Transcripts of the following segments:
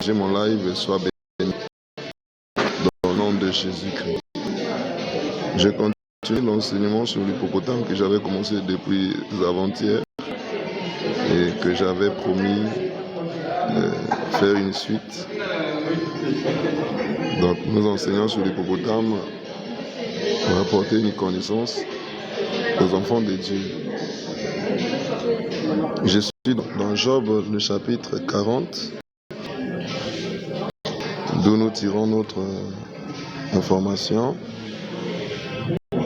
mon live soit béni dans le nom de Jésus-Christ. Je continue l'enseignement sur l'hippopotame que j'avais commencé depuis avant-hier et que j'avais promis faire une suite. Donc nous enseignons sur l'hippopotame pour apporter une connaissance aux enfants de Dieu. Je suis dans Job, le chapitre 40, d'où nous tirons notre information.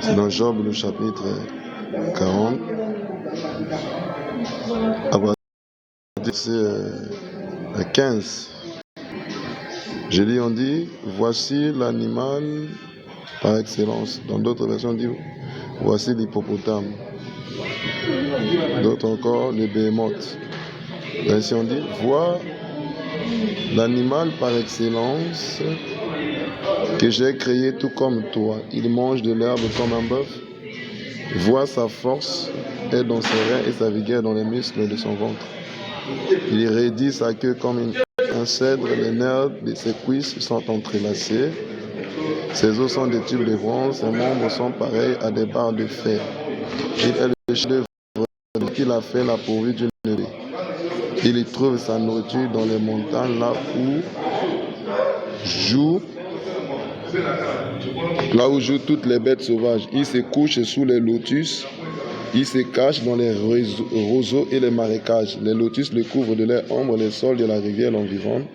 C'est dans Job, le chapitre 40, à partir du verset 15. Je lis, on dit, voici l'animal par excellence. Dans d'autres versions, on dit, voici l'hippopotame. D'autres encore, le béhémoth. Ainsi on dit, vois l'animal par excellence que j'ai créé tout comme toi. Il mange de l'herbe comme un bœuf. Vois sa force est dans ses reins et sa vigueur dans les muscles de son ventre. Il raidit sa queue comme un cèdre, les nerfs de ses cuisses sont entrelacés. Ses os sont des tubes de bronze, ses membres sont pareils à des barres de fer. Il est le chef-d'œuvre qu'il a fait la pourvue d'une nuée. Il y trouve sa nourriture dans les montagnes, là où jouent toutes les bêtes sauvages. Il se couche sous les lotus. Il se cache dans les roseaux et les marécages. Les lotus le couvrent de leur ombre, les sols de la rivière l'environnent.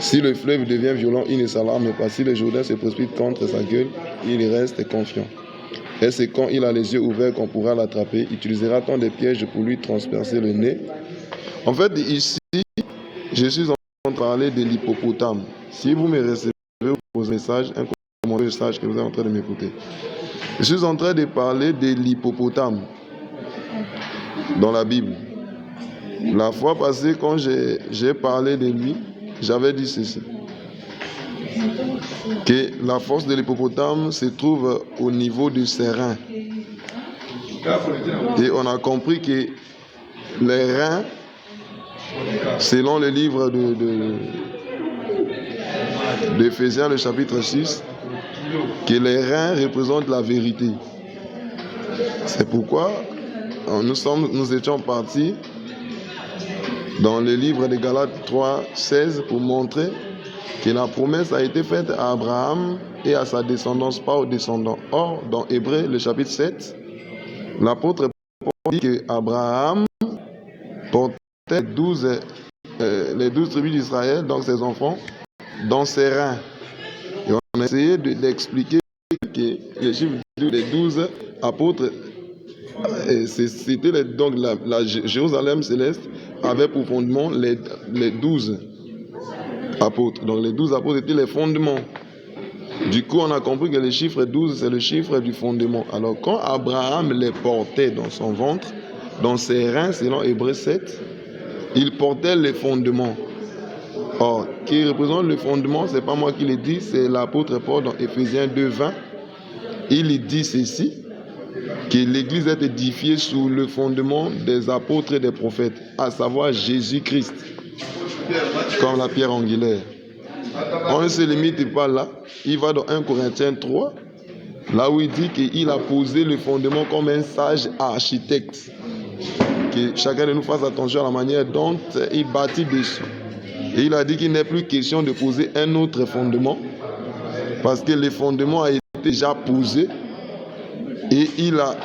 Si le fleuve devient violent, il ne s'alarme pas. Si le Jourdain se précipite contre sa gueule, il reste confiant. Et c'est quand il a les yeux ouverts qu'on pourra l'attraper. Utilisera-t-on des pièges pour lui transpercer le nez? En fait, ici, je suis en train de parler de l'hippopotame. Si vous me recevez vos messages, un commentaire, message que vous êtes en train de m'écouter. Je suis en train de parler de l'hippopotame dans la Bible. La fois passée, quand j'ai parlé de lui, j'avais dit ceci. Que la force de l'hippopotame se trouve au niveau de ses reins. Et on a compris que les reins, selon le livre d'Éphésiens, le chapitre 6, que les reins représentent la vérité. C'est pourquoi nous étions partis dans le livre de Galates 3, 16 pour montrer que la promesse a été faite à Abraham et à sa descendance, pas aux descendants. Or, dans Hébreux, le chapitre 7, l'apôtre Paul dit qu'Abraham portait les 12 tribus d'Israël, donc ses enfants, dans ses reins. Et on a essayé d'expliquer que les chiffres des 12 apôtres, c'était donc la Jérusalem céleste avait pour fondement les 12 apôtres. Donc les 12 apôtres étaient les fondements. Du coup, on a compris que le chiffre 12, c'est le chiffre du fondement. Alors quand Abraham les portait dans son ventre, dans ses reins, selon Hébreux 7, il portait les fondements. Or, qui représente le fondement, c'est pas moi qui le dis, c'est l'apôtre Paul dans Éphésiens 2, 20. Il dit ceci, que l'Église est édifiée sur le fondement des apôtres et des prophètes, à savoir Jésus-Christ, comme la pierre angulaire. On ne se limite pas là, il va dans 1 Corinthiens 3, là où il dit qu'il a posé le fondement comme un sage architecte. Que chacun de nous fasse attention à la manière dont il bâtit dessus. Et il a dit qu'il n'est plus question de poser un autre fondement, parce que le fondement a été déjà posé, et il a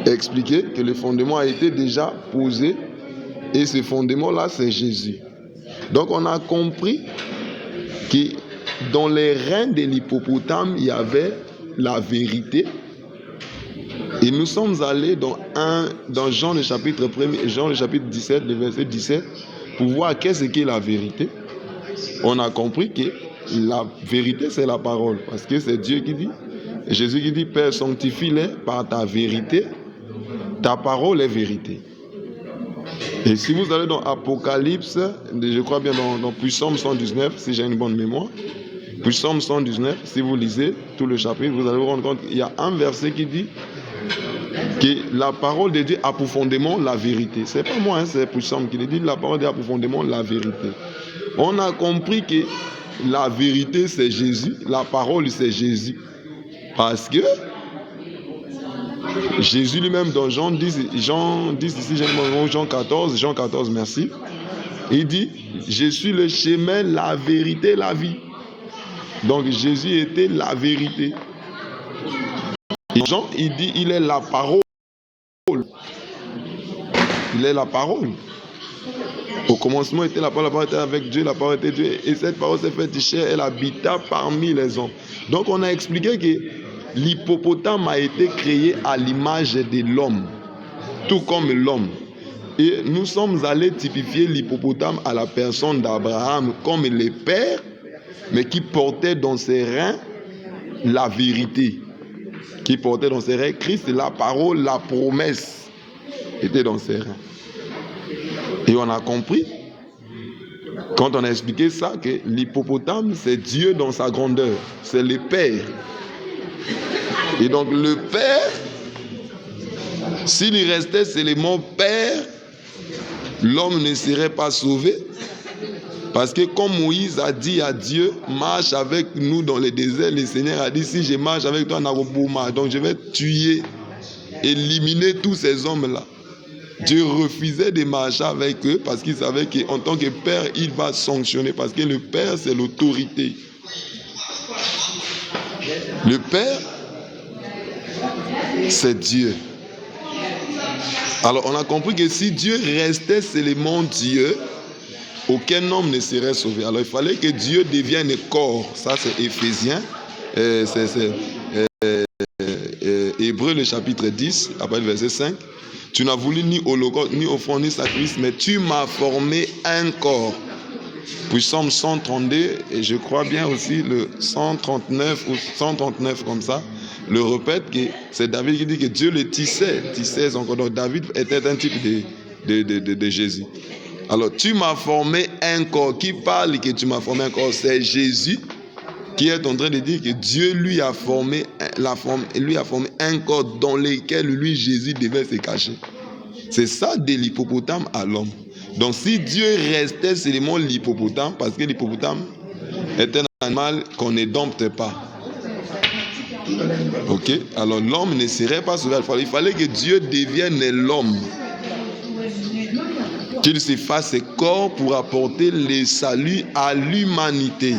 expliqué que le fondement a été déjà posé, et ce fondement-là, c'est Jésus. Donc on a compris que dans les reins de l'hippopotame, il y avait la vérité. Et nous sommes allés dans Jean le chapitre 1er, Jean le chapitre 17, le verset 17, pour voir qu'est-ce qu'est la vérité. On a compris que la vérité, c'est la parole, parce que c'est Dieu qui dit, Jésus qui dit, Père, sanctifie-les par ta vérité, ta parole est vérité. Et si vous allez dans Apocalypse, je crois bien dans Psaume 119, si j'ai une bonne mémoire, Psaume 119, si vous lisez tout le chapitre, vous allez vous rendre compte qu'il y a un verset qui dit que la parole de Dieu a profondément la vérité. C'est pas moi, c'est Puissant qui le dit, la parole de Dieu a profondément la vérité. On a compris que la vérité c'est Jésus, la parole c'est Jésus. Parce que Jésus lui-même dans Jean 10 ici, Jean 14, merci. Il dit, je suis le chemin, la vérité, la vie. Donc Jésus était la vérité. Et Jean, il dit, il est la parole. Il est la parole. Au commencement était la parole était avec Dieu, la parole était Dieu. Et cette parole s'est faite chair, elle habita parmi les hommes. Donc on a expliqué que l'hippopotame a été créé à l'image de l'homme, tout comme l'homme. Et nous sommes allés typifier l'hippopotame à la personne d'Abraham comme le père, mais qui portait dans ses reins la vérité. Qui portait dans ses reins Christ, la parole, la promesse était dans ses reins. Et on a compris, quand on a expliqué ça, que l'hippopotame, c'est Dieu dans sa grandeur. C'est le Père. Et donc le Père, s'il restait seulement Père, l'homme ne serait pas sauvé. Parce que comme Moïse a dit à Dieu, marche avec nous dans le désert, le Seigneur a dit, si je marche avec toi, donc je vais tuer, éliminer tous ces hommes-là. Dieu refusait de marcher avec eux parce qu'il savait qu'en tant que père, il va sanctionner parce que le père, c'est l'autorité. Le père, c'est Dieu. Alors, on a compris que si Dieu restait seulement Dieu, aucun homme ne serait sauvé. Alors, il fallait que Dieu devienne corps. Ça, c'est Éphésiens. Hébreux, le chapitre 10, après le verset 5. Tu n'as voulu ni holocauste, ni offrande, ni sacrifice, mais tu m'as formé un corps. Puis Psaume 132, et je crois bien aussi le 139 ou 139 comme ça, le répète que c'est David qui dit que Dieu le tissait encore. Donc David était un type de Jésus. Alors tu m'as formé un corps. Qui parle que tu m'as formé un corps? C'est Jésus qui est en train de dire que Dieu lui a formé un corps dans lequel lui, Jésus, devait se cacher. C'est ça de l'hippopotame à l'homme. Donc si Dieu restait seulement l'hippopotame, parce que l'hippopotame est un animal qu'on ne dompte pas. Ok? Alors l'homme ne serait pas sauvé. Il fallait que Dieu devienne l'homme. Qu'il se fasse corps pour apporter le salut à l'humanité.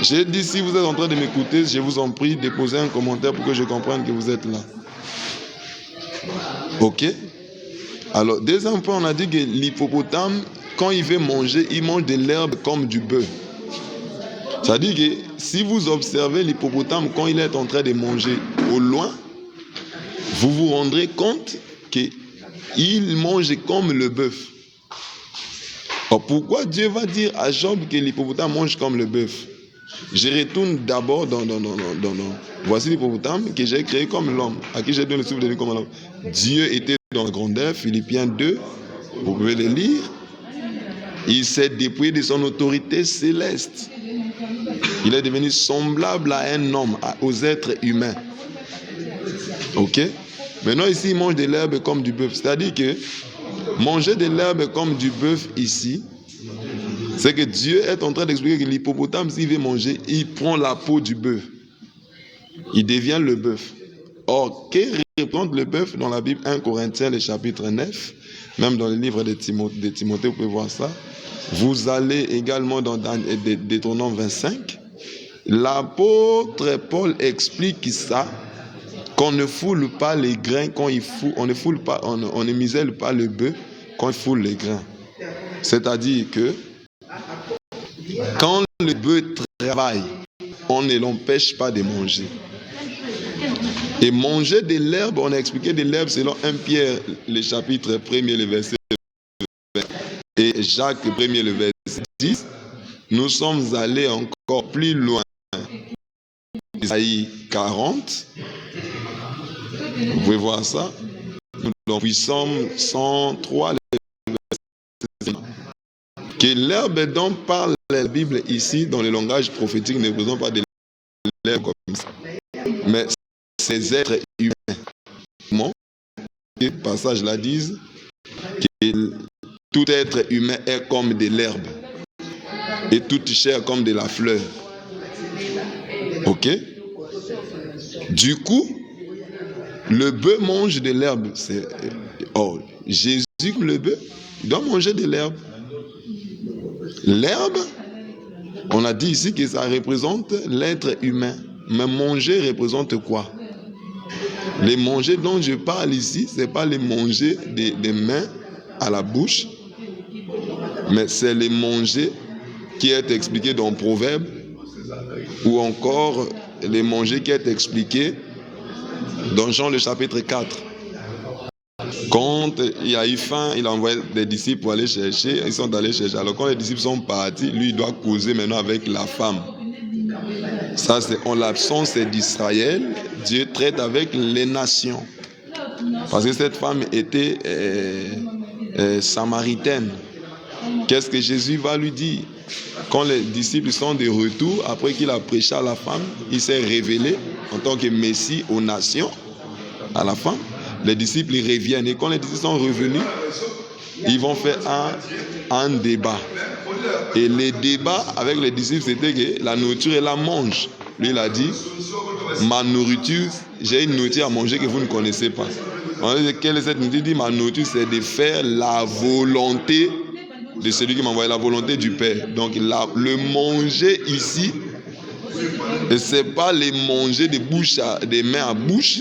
J'ai dit, si vous êtes en train de m'écouter, je vous en prie, déposez un commentaire pour que je comprenne que vous êtes là. Ok? Alors, deuxième point, on a dit que l'hippopotame, quand il veut manger, il mange de l'herbe comme du bœuf. C'est-à-dire que si vous observez l'hippopotame quand il est en train de manger au loin, vous vous rendrez compte qu'il mange comme le bœuf. Alors, pourquoi Dieu va dire à Job que l'hippopotame mange comme le bœuf? Je retourne d'abord dans voici l'hippopotame que j'ai créé comme l'homme, à qui j'ai donné le souffle de vie comme l'homme. Dieu était dans la grandeur, Philippiens 2, vous pouvez le lire. Il s'est dépouillé de son autorité céleste. Il est devenu semblable à un homme, aux êtres humains. Ok? Maintenant ici, il mange de l'herbe comme du bœuf. C'est-à-dire que manger de l'herbe comme du bœuf ici, c'est que Dieu est en train d'expliquer que l'hippopotame, s'il veut manger, il prend la peau du bœuf. Il devient le bœuf. Or, que représente le bœuf dans la Bible? 1 Corinthiens, le chapitre 9, même dans le livre de Timothée, vous pouvez voir ça. Vous allez également dans Deutéronome 25. L'apôtre Paul explique ça, qu'on ne foule pas les grains quand on ne misèle pas le bœuf quand il foule les grains. C'est-à-dire que quand le bœuf travaille, on ne l'empêche pas de manger. Et manger de l'herbe, on a expliqué de l'herbe selon 1 Pierre, le chapitre 1er, le verset 20, et Jacques 1er, le verset 10. Nous sommes allés encore plus loin. Isaïe 40. Vous pouvez voir ça. Donc, Psaume 103, le verset 5. Que l'herbe dont parle la Bible ici, dans le langage prophétique, ne représente pas de l'herbe comme ça. Mais ces êtres humains. passage-là disent que tout être humain est comme de l'herbe et toute chair comme de la fleur. Ok? Du coup, le bœuf mange de l'herbe. Jésus, le bœuf, il doit manger de l'herbe. L'herbe, on a dit ici que ça représente l'être humain. Mais manger représente quoi? Les manger dont je parle ici, ce n'est pas les manger des mains à la bouche, mais c'est les manger qui est expliqué dans Proverbe, ou encore les manger qui est expliqué dans Jean le chapitre 4. Quand il a eu faim, il a envoyé des disciples pour aller chercher, ils sont allés chercher. Alors quand les disciples sont partis, lui il doit causer maintenant avec la femme. Ça c'est en l'absence d'Israël, Dieu traite avec les nations. Parce que cette femme était samaritaine. Qu'est-ce que Jésus va lui dire? Quand les disciples sont de retour, après qu'il a prêché à la femme, il s'est révélé en tant que Messie aux nations, à la femme. Les disciples ils reviennent. Et quand les disciples sont revenus, ils vont faire un débat. Et les débats avec les disciples, c'était que la nourriture, elle la mange. Lui, il a dit, ma nourriture, j'ai une nourriture à manger que vous ne connaissez pas. On a dit, quelle est cette nourriture? Il dit, ma nourriture, c'est de faire la volonté de celui qui m'a envoyé, la volonté du Père. Donc, le manger ici, ce n'est pas les manger des mains à bouche,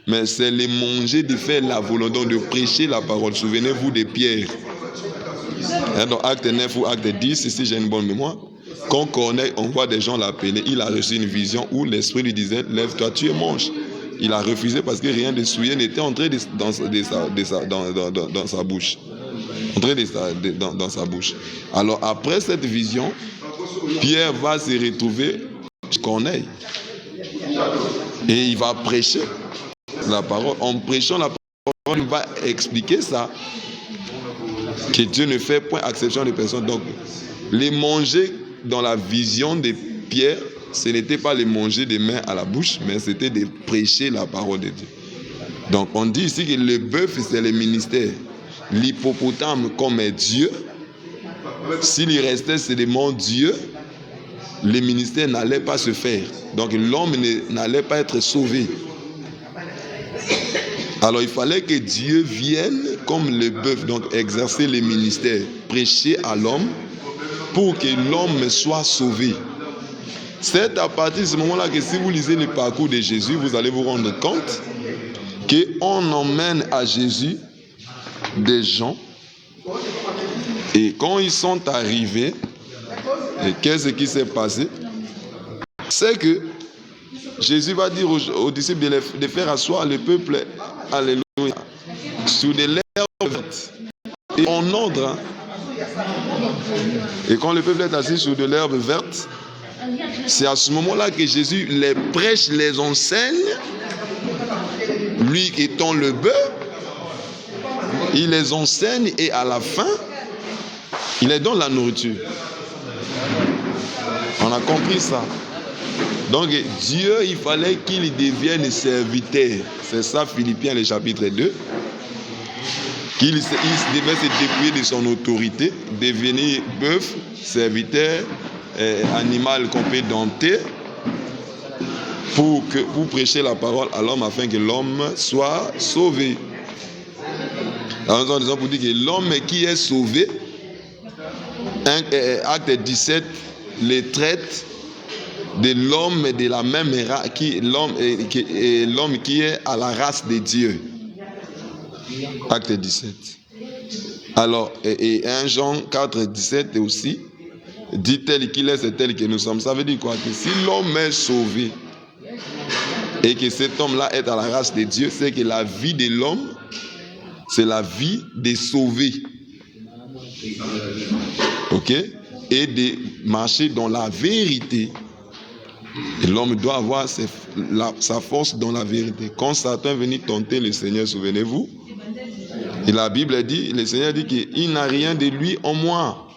mais c'est les manger de faire la volonté, de prêcher la parole. Souvenez-vous de Pierre. Dans acte 9 ou acte 10, si j'ai une bonne mémoire, quand Corneille envoie des gens l'appeler, il a reçu une vision où l'esprit lui disait, lève-toi, tu es mange. Il a refusé parce que rien de souillé n'était entré dans sa bouche. Dans sa bouche. Alors après cette vision, Pierre va se retrouver Corneille. Et il va prêcher la parole. En prêchant la parole, il va expliquer ça. Que Dieu ne fait point exception des personnes. Donc, les manger dans la vision de Pierre, ce n'était pas les manger des mains à la bouche, mais c'était de prêcher la parole de Dieu. Donc, on dit ici que le bœuf, c'est le ministère. L'hippopotame comme est Dieu. S'il restait seulement Dieu, le ministère n'allait pas se faire. Donc, l'homme n'allait pas être sauvé. Alors il fallait que Dieu vienne comme le bœuf, donc exercer le ministère, prêcher à l'homme pour que l'homme soit sauvé. C'est à partir de ce moment-là que si vous lisez le parcours de Jésus, vous allez vous rendre compte qu'on emmène à Jésus des gens et quand ils sont arrivés, et qu'est-ce qui s'est passé? C'est que Jésus va dire aux disciples de faire asseoir le peuple, alléluia, sur des lèvres vertes et en ordre. Et quand le peuple est assis sur de l'herbe verte, c'est à ce moment-là que Jésus les prêche, les enseigne. Lui étant le bœuf, il les enseigne et à la fin, il les donne la nourriture. On a compris ça. Donc Dieu, il fallait qu'il devienne serviteur. C'est ça Philippiens le chapitre 2. Qu'il devait se dépouiller de son autorité, devenir bœuf, serviteur, animal qu'on peut dompter, pour prêcher la parole à l'homme afin que l'homme soit sauvé. Alors, nous avons pour dire que l'homme qui est sauvé, acte 17, les traite de l'homme de la même race, l'homme qui est à la race de Dieu. Acte 17. Alors, et 1 Jean 4, 17 aussi, dit tel qu'il est, c'est tel que nous sommes. Ça veut dire quoi? Que si l'homme est sauvé et que cet homme-là est à la race de Dieu, c'est que la vie de l'homme, c'est la vie des sauvés. Ok? Et de marcher dans la vérité. Et l'homme doit avoir sa force dans la vérité. Quand Satan est venu tenter le Seigneur, souvenez-vous, et la Bible dit, le Seigneur dit qu'il n'a rien de lui en moi.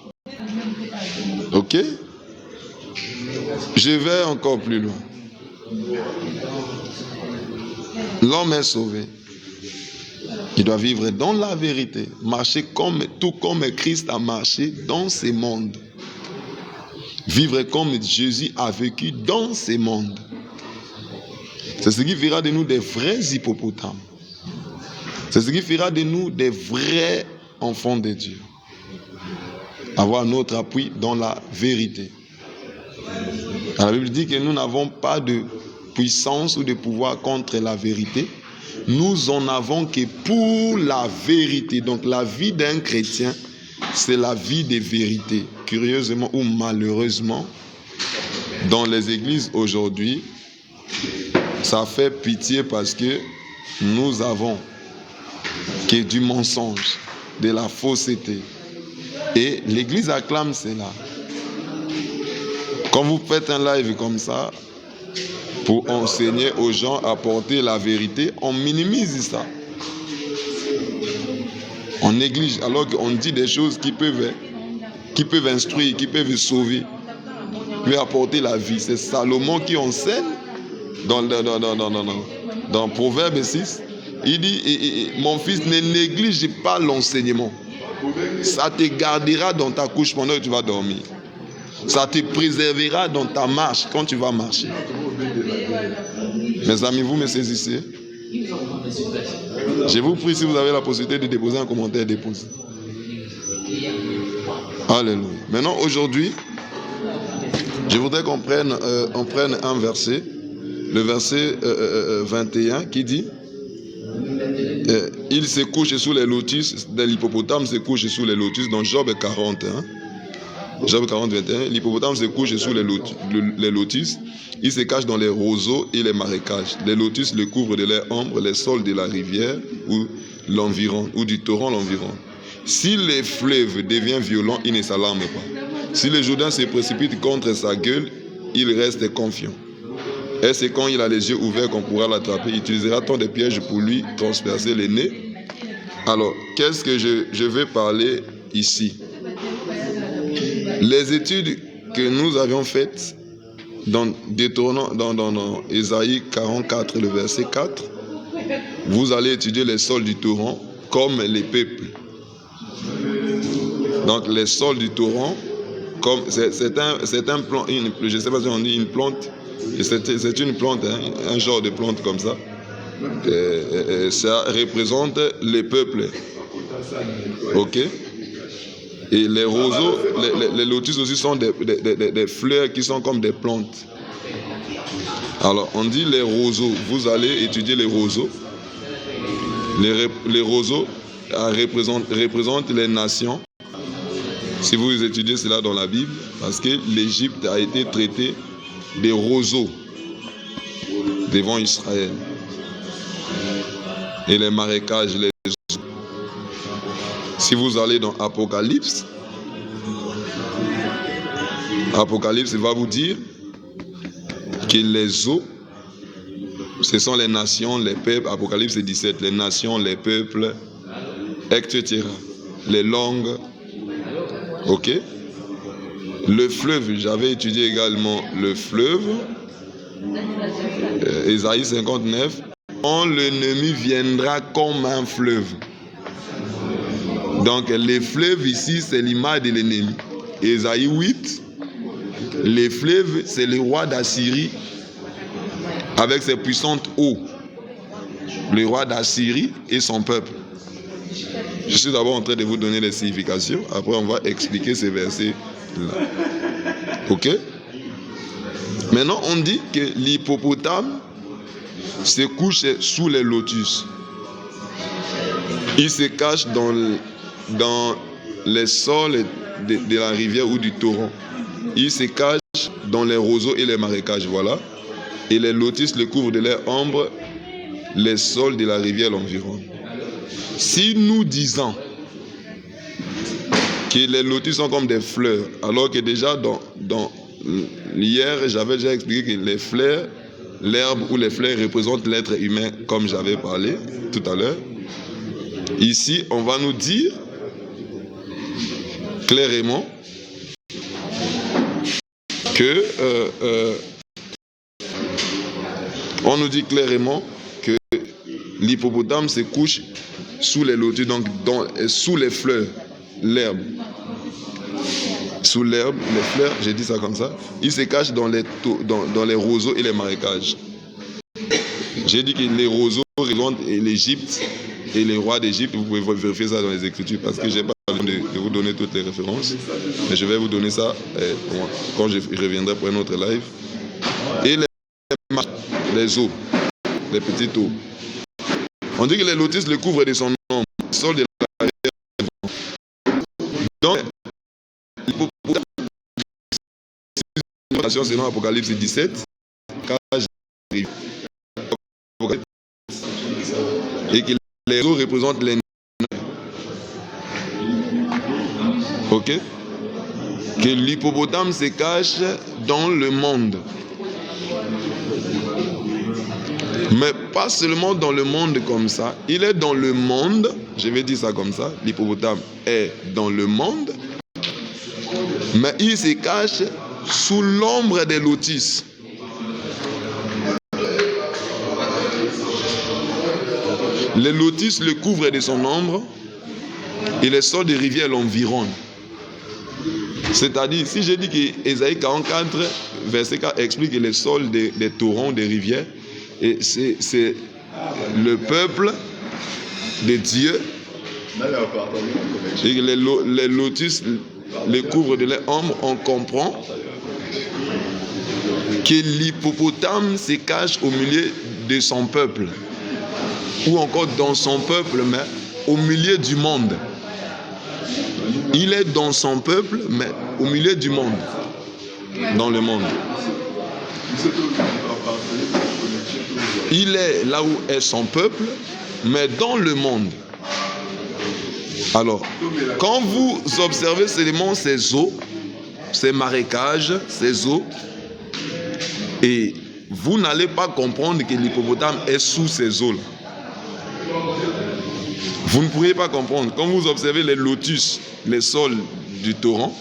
Ok? Je vais encore plus loin. L'homme est sauvé. Il doit vivre dans la vérité, marcher tout comme Christ a marché dans ces mondes. Vivre comme Jésus a vécu dans ces mondes. C'est ce qui fera de nous des vrais hippopotames. C'est ce qui fera de nous des vrais enfants de Dieu. Avoir notre appui dans la vérité. La Bible dit que nous n'avons pas de puissance ou de pouvoir contre la vérité. Nous en avons que pour la vérité. Donc la vie d'un chrétien, c'est la vie de vérité. Curieusement ou malheureusement, dans les églises aujourd'hui, ça fait pitié parce que nous avons que du mensonge, de la fausseté. Et l'église acclame cela. Quand vous faites un live comme ça, pour enseigner aux gens à porter la vérité, on minimise ça. On néglige, alors qu'on dit des choses qui peuvent instruire, qui peuvent sauver, qui peuvent apporter la vie. C'est Salomon qui enseigne dans Proverbe 6. Il dit, mon fils, ne néglige pas l'enseignement. Ça te gardera dans ta couche pendant que tu vas dormir. Ça te préservera dans ta marche quand tu vas marcher. Mes amis, vous me saisissez? Je vous prie, si vous avez la possibilité de déposer un commentaire, déposez. Alléluia. Maintenant, aujourd'hui, je voudrais qu'on prenne un verset, le verset 21, qui dit il se couche sous les lotus, l'hippopotame se couche sous les lotus, dans Job 40. Job 40, 21, l'hippopotame se couche sous les lotus, il se cache dans les roseaux et les marécages. Les lotus le couvrent de leur ombre, les sols de la rivière ou l'environ, ou du torrent l'environ. Si les fleuves deviennent violents, il ne s'alarme pas. Si le Jourdain se précipite contre sa gueule, il reste confiant. Et c'est quand il a les yeux ouverts qu'on pourra l'attraper. Il utilisera-t-on des pièges pour lui transpercer le nez? Alors, qu'est-ce que je vais parler ici? Les études que nous avions faites dans Ésaïe 44, le verset 4, vous allez étudier les sols du torrent comme les peuples. Donc les sols du torrent, comme c'est un plant, je ne sais pas si on dit une plante, c'est une plante, un genre de plante comme ça. Ça représente les peuples. Ok? Et les roseaux, les lotus aussi sont des fleurs qui sont comme des plantes. Alors, on dit les roseaux. Vous allez étudier les roseaux. Les roseaux représentent les nations. Si vous étudiez cela dans la Bible, parce que l'Égypte a été traitée des roseaux devant Israël. Et les marécages, les eaux. Si vous allez dans Apocalypse va vous dire que les eaux, ce sont les nations, les peuples. Apocalypse 17, les nations, les peuples, etc. Les langues. Ok? Le fleuve, j'avais étudié également le fleuve. Ésaïe 59. L'ennemi viendra comme un fleuve. Donc les fleuves ici, c'est l'image de l'ennemi. Ésaïe 8. Les fleuves, c'est le roi d'Assyrie avec ses puissantes eaux. Le roi d'Assyrie et son peuple. Je suis d'abord en train de vous donner les significations. Après, on va expliquer ces versets-là. Ok? Maintenant, on dit que l'hippopotame se couche sous les lotus. Il se cache dans les sols de la rivière ou du torrent. Il se cache dans les roseaux et les marécages, voilà. Et les lotus le couvrent de leur ombre, les sols de la rivière l'environnent. Si nous disons que les lotus sont comme des fleurs, alors que déjà hier, j'avais déjà expliqué que les fleurs, l'herbe ou les fleurs représentent l'être humain, comme j'avais parlé tout à l'heure. Ici, on va nous dire clairement que on nous dit clairement que l'hippopotame se couche sous les lotus, donc sous les fleurs, l'herbe. Sous l'herbe, les fleurs, j'ai dit ça comme ça, il se cache dans les roseaux et les marécages. J'ai dit que les roseaux représentent l'Égypte et les rois d'Égypte. Vous pouvez vérifier ça dans les Écritures parce que je n'ai pas besoin de vous donner toutes les références. Mais je vais vous donner ça quand je reviendrai pour un autre live. Et les eaux, les petites eaux. On dit que les lotus le couvrent de son ombre, le sol de la rivière. Donc, l'hypopotamie, selon Apocalypse 17, et que les eaux représentent les nains. Ok? Que l'hippopotame se cache dans le monde. Mais pas seulement dans le monde comme ça. Il est dans le monde. Je vais dire ça comme ça. L'hippopotame est dans le monde. Mais il se cache sous l'ombre des lotus. Les lotus le couvrent de son ombre et les sols des rivières l'environnent. C'est-à-dire, si j'ai dit que Ésaïe 44, verset 4, explique que les sols des torrents, des rivières, et c'est le peuple de Dieu, et les lotus les couvrent de leur ombre, on comprend que l'hippopotame se cache au milieu de son peuple. Ou encore dans son peuple, mais au milieu du monde. Il est dans son peuple, mais au milieu du monde. Dans le monde. Il est là où est son peuple, mais dans le monde. Alors, quand vous observez seulement ces eaux, ces marécages, ces eaux, et vous n'allez pas comprendre que l'hippopotame est sous ces eaux-là. Vous ne pourriez pas comprendre. Quand vous observez les lotus, les sols du torrent,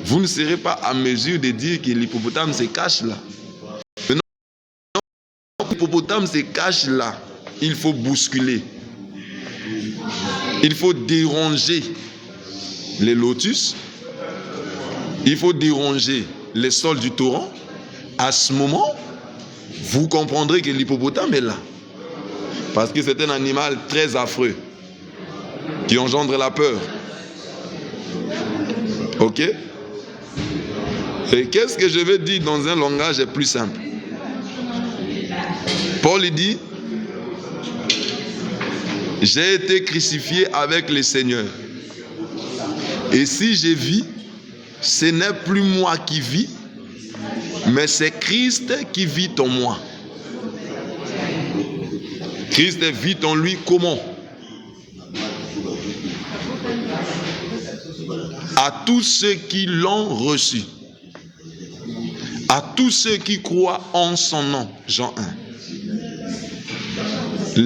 vous ne serez pas à mesure de dire que l'hippopotame se cache là. Maintenant, l'hippopotame se cache là. Il faut bousculer. Il faut déranger les lotus. Il faut déranger les sols du torrent. À ce moment, vous comprendrez que l'hippopotame est là. Parce que c'est un animal très affreux qui engendre la peur. Ok? Et qu'est-ce que je vais dire dans un langage plus simple? Paul dit: j'ai été crucifié avec le Seigneur. Et si je vis, ce n'est plus moi qui vis, mais c'est Christ qui vit en moi. Christ vit en lui comment? À tous ceux qui l'ont reçu, à tous ceux qui croient en son nom, Jean 1.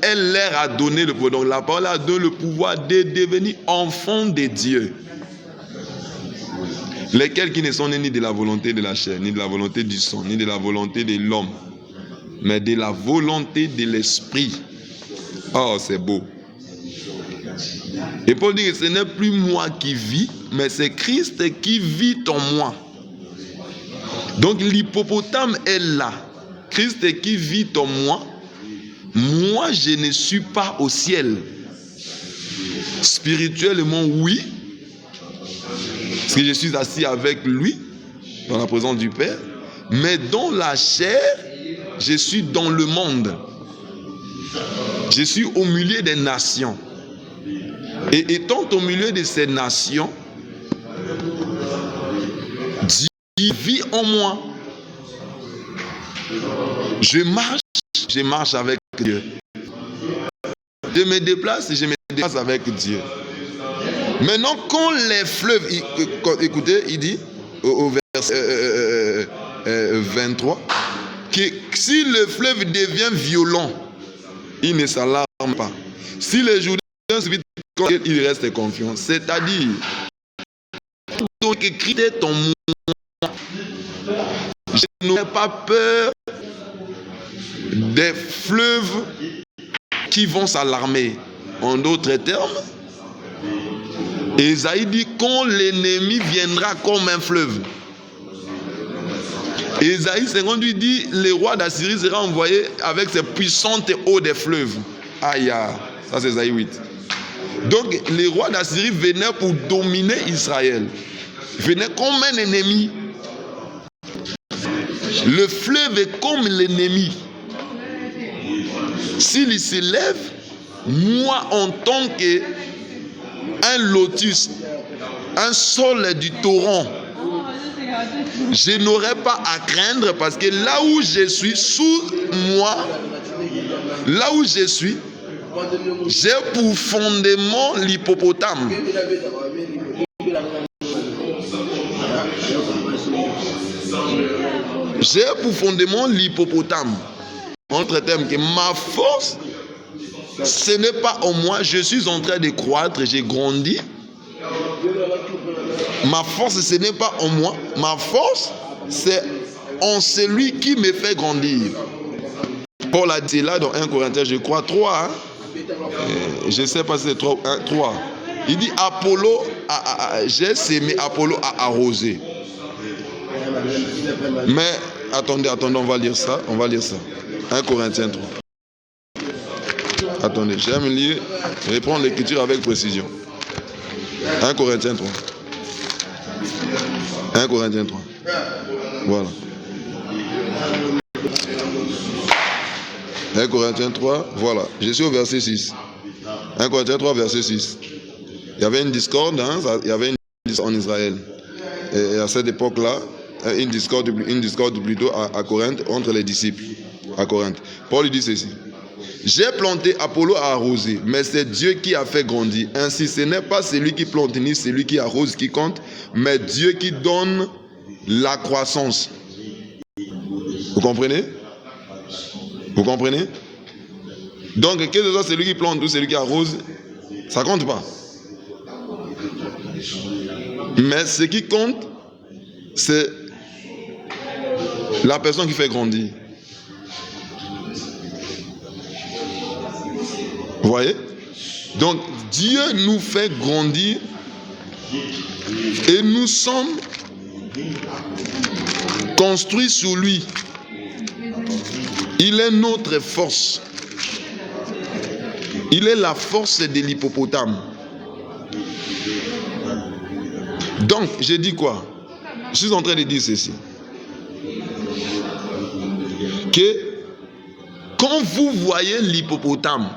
Elle leur a donné le pouvoir. Donc la parole a donné le pouvoir de devenir enfants de Dieu. Lesquels qui ne sont nés ni de la volonté de la chair, ni de la volonté du sang, ni de la volonté de l'homme, mais de la volonté de l'esprit. Oh, c'est beau. Et Paul dit que ce n'est plus moi qui vis, mais c'est Christ qui vit en moi. Donc l'hippopotame est là. Christ qui vit en moi. Moi, je ne suis pas au ciel. Spirituellement, oui. Parce que je suis assis avec lui, dans la présence du Père. Mais dans la chair, je suis dans le monde. Je suis au milieu des nations. Et étant au milieu de ces nations, Dieu vit en moi. Je marche avec Dieu. Je me déplace avec Dieu. Maintenant, quand les fleuves, écoutez, il dit au verset 23, que si le fleuve devient violent, il ne s'alarme pas. Si les Jourdains suivent, il reste confiant. C'est-à-dire, donc Christ est en moi. Je n'aurai pas peur des fleuves qui vont s'alarmer. En d'autres termes, Ésaïe dit quand l'ennemi viendra comme un fleuve. Ésaïe 58 dit le roi d'Assyrie sera envoyé avec ses puissantes eaux des fleuves. Aïe, ça c'est Ésaïe 8. Donc le roi d'Assyrie venait pour dominer Israël. Venait comme un ennemi. Le fleuve est comme l'ennemi. S'il se lève, moi en tant qu'un lotus, un sol du torrent, je n'aurai pas à craindre parce que là où je suis, sous moi, là où je suis, j'ai pour fondement l'hippopotame. J'ai pour fondement l'hippopotame. Entre termes, que ma force, ce n'est pas en moi, je suis en train de croître, j'ai grandi. Ma force, ce n'est pas en moi, ma force, c'est en celui qui me fait grandir. Paul a dit là dans 1 Corinthiens, je crois 3, hein? Je ne sais pas si c'est 3. Il dit Apollo, j'ai sémé, Apollo a arrosé. Mais attendez, on va lire ça. 1 Corinthiens 3. Attendez, j'aime lire, reprendre l'écriture avec précision. 1 Corinthiens 3. 1 Corinthiens 3. Voilà. 1 Corinthiens 3, voilà. Je suis au verset 6. 1 Corinthiens 3, verset 6. Il y avait une discorde, hein, il y avait une discorde en Israël. Et à cette époque-là, une discorde plutôt à Corinthe, entre les disciples, à Corinthe. Paul dit ceci. J'ai planté, Apollo a arrosé, mais c'est Dieu qui a fait grandir. Ainsi, ce n'est pas celui qui plante ni celui qui arrose qui compte, mais Dieu qui donne la croissance. Vous comprenez? Vous comprenez? Donc, que ce soit celui qui plante ou celui qui arrose, ça compte pas. Mais ce qui compte, c'est la personne qui fait grandir. Vous voyez? Donc, Dieu nous fait grandir et nous sommes construits sous lui. Il est notre force. Il est la force de l'hippopotame. Donc, je dis quoi? Je suis en train de dire ceci. Que quand vous voyez l'hippopotame,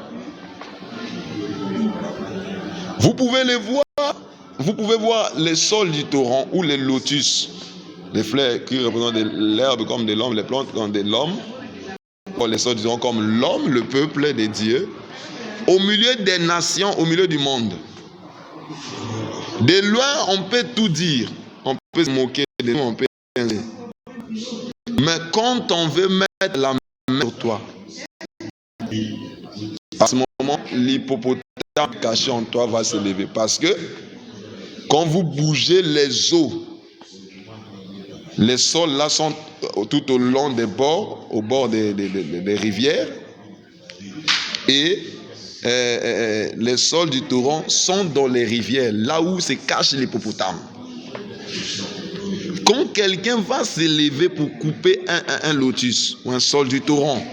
vous pouvez les voir, vous pouvez voir les sols du torrent ou les lotus, les fleurs qui représentent l'herbe comme de l'homme, les plantes comme de l'homme, les sols du torrent comme l'homme, le peuple de Dieu, au milieu des nations, au milieu du monde. De loin, on peut tout dire, on peut se moquer de nous, on peut rien dire. Mais quand on veut mettre la main sur toi, à ce moment, l'hippopotame caché en toi va se lever. Parce que quand vous bougez les eaux, les sols là sont tout au long des bords, au bord des rivières, et les sols du torrent sont dans les rivières, là où se cache l'hippopotame. Quand quelqu'un va se lever pour couper un lotus ou un sol du torrent,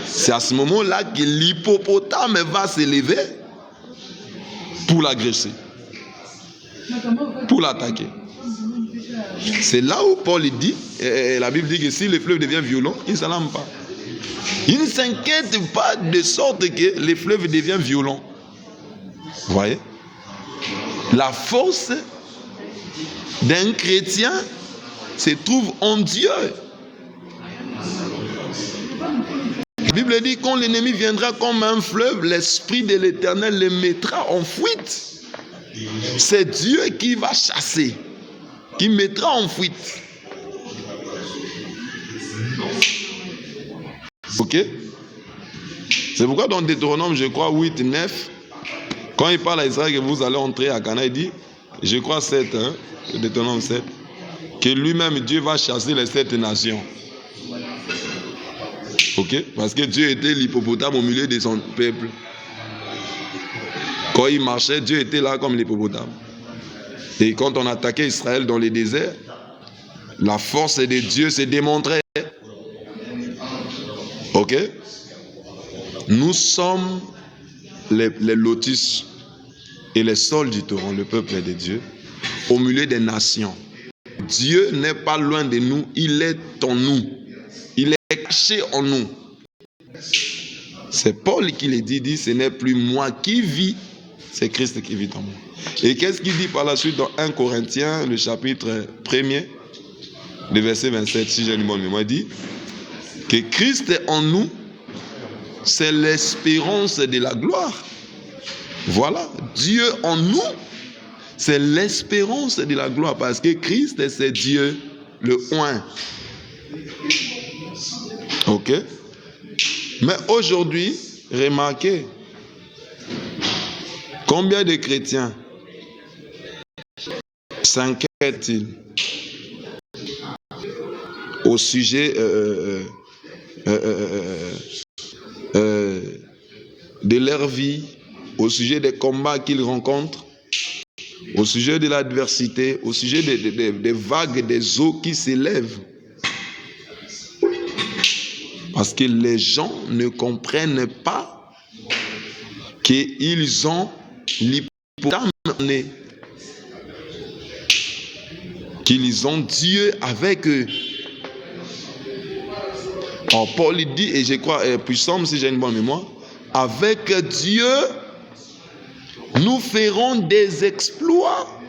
c'est à ce moment-là que l'hippopotame va se lever pour l'agresser, pour l'attaquer. C'est là où Paul dit, la Bible dit que si le fleuve devient violent, il ne s'alarme pas. Il ne s'inquiète pas de sorte que le fleuve devient violent. Vous voyez? La force d'un chrétien se trouve en Dieu. La Bible dit quand l'ennemi viendra comme un fleuve, l'Esprit de l'Éternel le mettra en fuite. C'est Dieu qui va chasser, qui mettra en fuite. Ok? C'est pourquoi dans Deutéronome, je crois 8, 9, quand il parle à Israël que vous allez entrer à Canaan, il dit, je crois 7, hein, Deutéronome 7, que lui-même Dieu va chasser les 7 nations. Ok? Parce que Dieu était l'hippopotame au milieu de son peuple. Quand il marchait, Dieu était là comme l'hippopotame. Et quand on attaquait Israël dans les déserts, la force de Dieu se démontrait. Ok? Nous sommes les lotus et les sols du torrent, le peuple de Dieu, au milieu des nations. Dieu n'est pas loin de nous, il est en nous. Il est caché en nous. C'est Paul qui le dit, ce n'est plus moi qui vis, c'est Christ qui vit en moi. Et qu'est-ce qu'il dit par la suite dans 1 Corinthiens, le chapitre 1er, le verset 27, si j'ai une bonne mémoire, il dit que Christ est en nous, c'est l'espérance de la gloire. Voilà, Dieu en nous, c'est l'espérance de la gloire, parce que Christ, c'est Dieu, le oint. Ok? Mais aujourd'hui, remarquez, combien de chrétiens s'inquiètent-ils au sujet de leur vie, au sujet des combats qu'ils rencontrent, au sujet de l'adversité, au sujet des vagues, des eaux qui s'élèvent. Parce que les gens ne comprennent pas qu'ils ont l'hippopotame, qu'ils ont Dieu avec eux. Alors Paul dit, et je crois, puissant si j'ai une bonne mémoire, avec Dieu, nous ferons des exploits.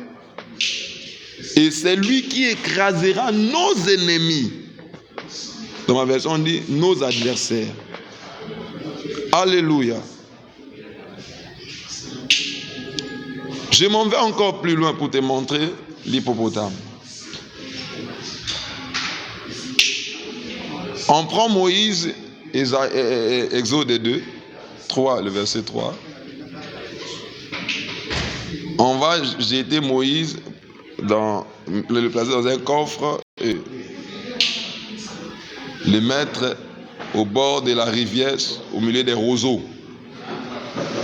Et c'est lui qui écrasera nos ennemis. Dans ma version, on dit nos adversaires. Alléluia. Je m'en vais encore plus loin pour te montrer l'hippopotame. On prend Moïse, Exode 2, 3, le verset 3. On va jeter Moïse, le placer dans un coffre et le mettre au bord de la rivière, au milieu des roseaux.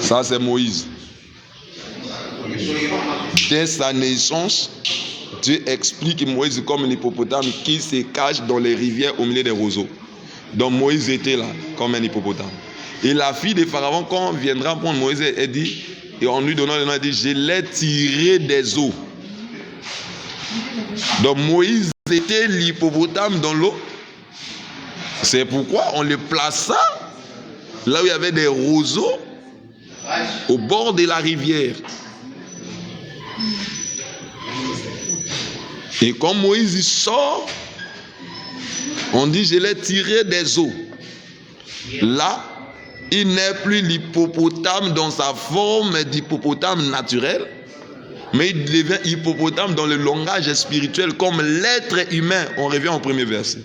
Ça, c'est Moïse. Dès sa naissance, Dieu explique Moïse comme l'hippopotame qui se cache dans les rivières au milieu des roseaux. Donc Moïse était là, comme un hippopotame. Et la fille de Pharaon, quand on viendra prendre Moïse, elle dit, et en lui donnant le nom, elle dit, je l'ai tiré des eaux. Donc Moïse était l'hippopotame dans l'eau. C'est pourquoi on le plaça là où il y avait des roseaux, au bord de la rivière. Et quand Moïse sort, on dit, je l'ai tiré des eaux. Là, il n'est plus l'hippopotame dans sa forme d'hippopotame naturel, mais il devient hippopotame dans le langage spirituel comme l'être humain. On revient au premier verset.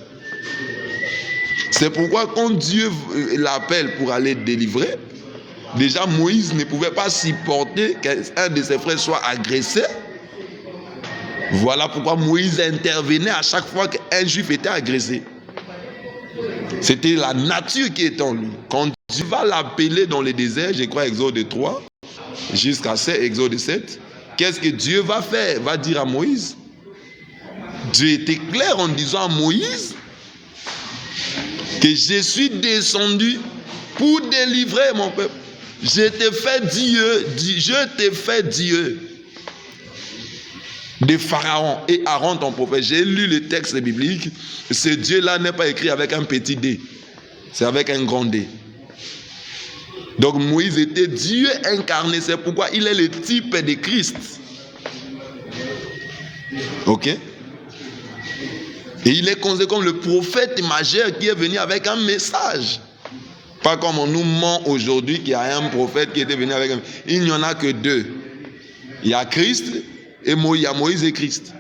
C'est pourquoi quand Dieu l'appelle pour aller délivrer, déjà Moïse ne pouvait pas supporter qu'un de ses frères soit agressé. Voilà pourquoi Moïse intervenait à chaque fois qu'un juif était agressé. C'était la nature qui était en lui. Quand Dieu va l'appeler dans le désert, je crois Exode 3, jusqu'à Exode 7, qu'est-ce que Dieu va faire? Va dire à Moïse. Dieu était clair en disant à Moïse que je suis descendu pour délivrer mon peuple. Je t'ai fait Dieu de Pharaon et Aaron ton prophète. J'ai lu le texte biblique. Ce Dieu-là n'est pas écrit avec un petit D, c'est avec un grand D. Donc Moïse était Dieu incarné, c'est pourquoi il est le type de Christ. Ok? Et il est considéré comme le prophète majeur qui est venu avec un message. Pas comme on nous ment aujourd'hui qu'il y a un prophète qui était venu avec un... Il n'y en a que deux. Il y a Christ et Moïse. Il y a Moïse et Christ.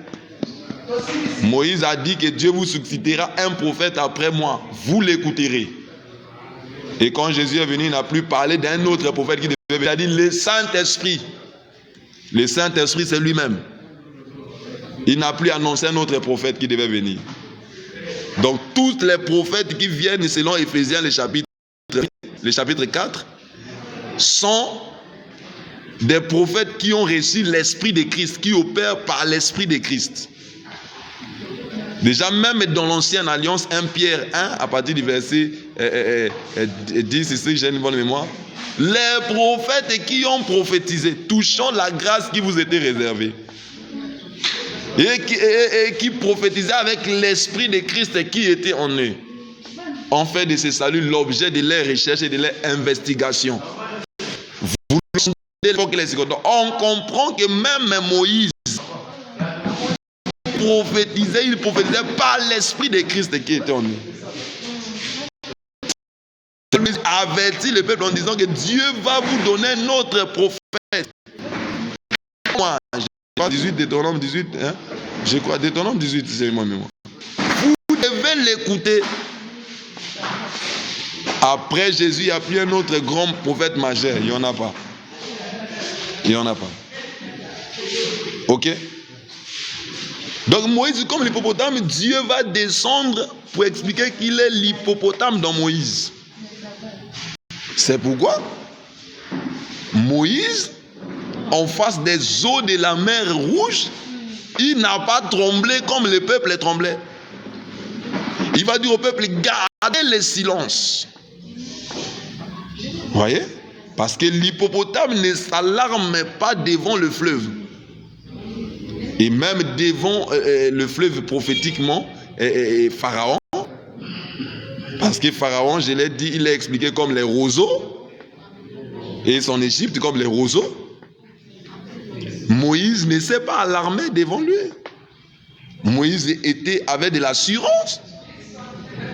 Moïse a dit que Dieu vous suscitera un prophète après moi. Vous l'écouterez. Et quand Jésus est venu, il n'a plus parlé d'un autre prophète qui devait venir. Il a dit le Saint-Esprit. Le Saint-Esprit, c'est lui-même. Il n'a plus annoncé un autre prophète qui devait venir. Donc tous les prophètes qui viennent selon Éphésiens le chapitre 4 sont des prophètes qui ont reçu l'esprit de Christ, qui opèrent par l'esprit de Christ. Déjà, même dans l'ancienne alliance, 1 Pierre 1, à partir du verset 10, ici j'ai une bonne mémoire, les prophètes qui ont prophétisé, touchant la grâce qui vous était réservée, et qui prophétisaient avec l'esprit de Christ qui était en eux, ont fait de ce salut l'objet de leurs recherches et de leurs investigations. On comprend que même Moïse il prophétisait par l'esprit de Christ qui était en lui. Il avertit le peuple en disant que Dieu va vous donner notre prophète. Moi, je crois 18, Deutéronome 18, hein? Je crois Deutéronome 18, c'est moi mémoire. Vous devez l'écouter. Après Jésus, il n'y a plus un autre grand prophète majeur. Il n'y en a pas. Il n'y en a pas. Ok? Donc Moïse, comme l'hippopotame, Dieu va descendre pour expliquer qu'il est l'hippopotame dans Moïse. C'est pourquoi Moïse, en face des eaux de la mer Rouge, il n'a pas tremblé comme le peuple tremblait. Il va dire au peuple, gardez le silence. Vous voyez? Parce que l'hippopotame ne s'alarme pas devant le fleuve. Et même devant le fleuve prophétiquement, Pharaon, parce que Pharaon, je l'ai dit, il est expliqué comme les roseaux, et son Égypte comme les roseaux. Moïse ne s'est pas alarmé devant lui. Moïse avait de l'assurance,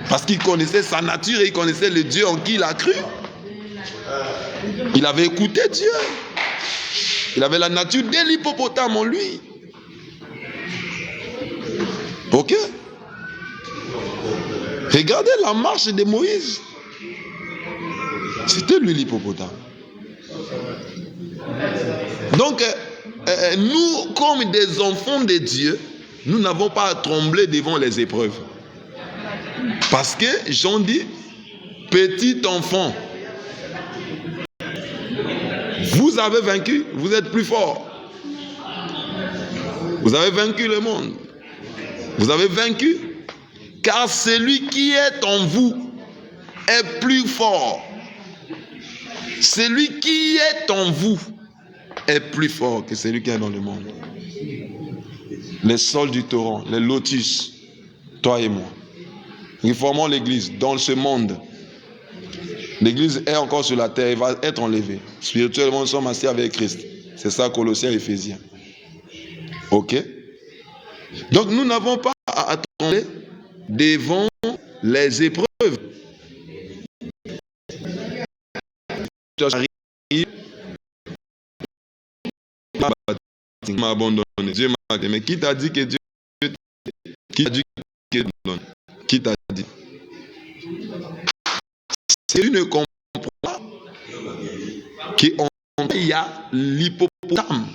parce qu'il connaissait sa nature et il connaissait le Dieu en qui il a cru. Il avait écouté Dieu. Il avait la nature de l'hippopotame en lui. Ok? Regardez la marche de Moïse. C'était lui l'hippopotame. Donc, nous, comme des enfants de Dieu, nous n'avons pas à trembler devant les épreuves. Parce que Jean dit, petit enfant, vous avez vaincu, vous êtes plus fort. Vous avez vaincu le monde. Vous avez vaincu, car celui qui est en vous est plus fort. Celui qui est en vous est plus fort que celui qui est dans le monde. Les sols du torrent, les lotus, toi et moi. Nous formons l'église dans ce monde. L'église est encore sur la terre et va être enlevée. Spirituellement, nous sommes assis avec Christ. C'est ça, Colossiens et Éphésiens. Ok? Donc, nous n'avons pas à attendre devant les épreuves. Dieu m'a abandonné. Dieu m'a dit. Mais qui t'a dit que Dieu donne? Qui t'a dit? Si tu ne comprends pas qu'il y a l'hippopotame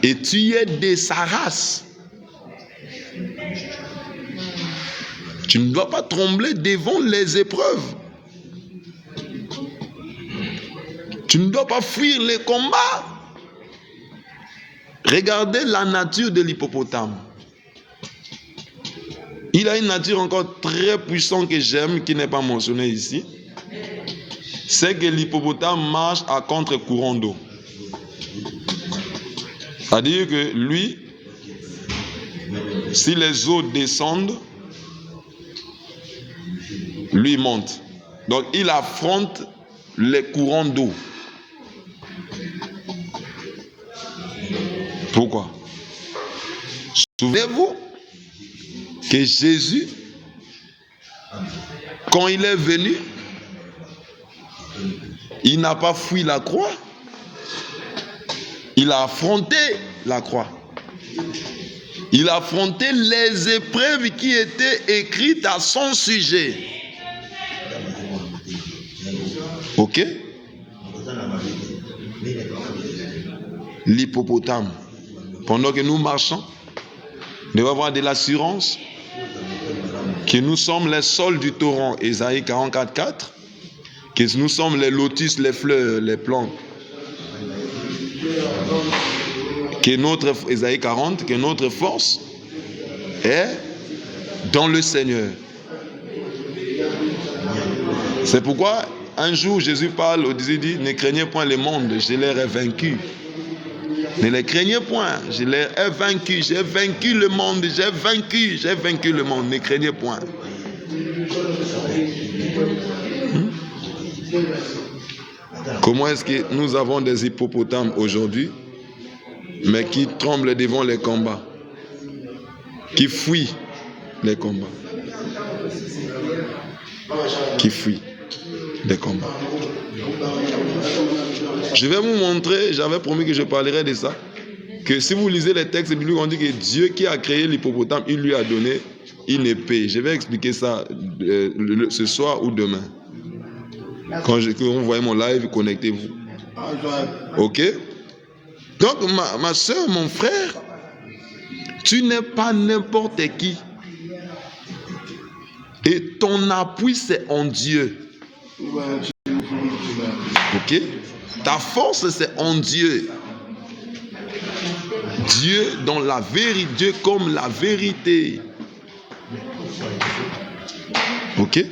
et tu es de sa race, tu ne dois pas trembler devant les épreuves. Tu ne dois pas fuir les combats. Regardez la nature de l'hippopotame. Il a une nature encore très puissante que j'aime, qui n'est pas mentionnée ici. C'est que l'hippopotame marche à contre-courant d'eau. C'est-à-dire que lui, si les eaux descendent, lui monte. Donc il affronte les courants d'eau. Pourquoi? Souvenez-vous que Jésus, quand il est venu, il n'a pas fui la croix. Il a affronté la croix. Il a affronté les épreuves qui étaient écrites à son sujet. Ok? L'hippopotame. Pendant que nous marchons, nous devons avoir de l'assurance que nous sommes les sols du torrent, Ésaïe 44, 4, que nous sommes les lotus, les fleurs, les plantes. Ésaïe 40, que notre force est dans le Seigneur. C'est pourquoi un jour Jésus parle aux disciples, il dit, ne craignez point le monde, je les ai vaincus. Ne les craignez point, je les ai vaincus, j'ai vaincu le monde, j'ai vaincu le monde, ne craignez point. Comment est-ce que nous avons des hippopotames aujourd'hui, mais qui tremblent devant les combats, qui fuient les combats, qui fuient les combats. Je vais vous montrer, j'avais promis que je parlerai de ça, que si vous lisez les textes bibliques, on dit que Dieu qui a créé l'hippopotame, il lui a donné une épée. Je vais expliquer ça ce soir ou demain. Quand vous voyez mon live, connectez-vous. Ok? Donc, ma soeur, mon frère, tu n'es pas n'importe qui. Et ton appui, c'est en Dieu. Ok? Ta force, c'est en Dieu. Dieu dans la vérité, Dieu comme la vérité. Ok?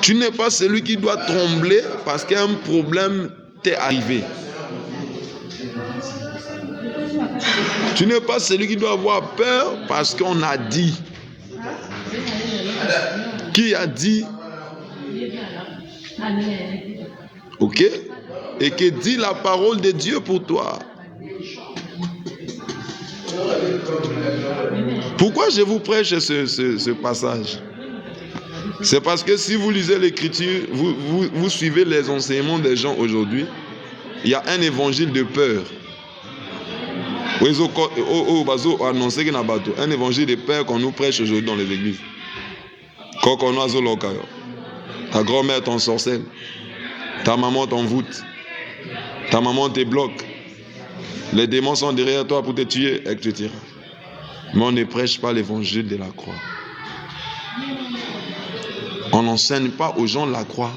Tu n'es pas celui qui doit trembler parce qu'un problème t'est arrivé. Tu n'es pas celui qui doit avoir peur parce qu'on a dit. Qui a dit? Ok? Et que dit la parole de Dieu pour toi. Pourquoi je vous prêche ce passage? C'est parce que si vous lisez l'écriture, vous suivez les enseignements des gens aujourd'hui, il y a un évangile de peur. Un évangile de peur qu'on nous prêche aujourd'hui dans les églises. Ta grand-mère t'ensorcelle, ta maman t'envoûte, ta maman te bloque, les démons sont derrière toi pour te tuer, etc. Mais on ne prêche pas l'évangile de la croix. On n'enseigne pas aux gens la croix.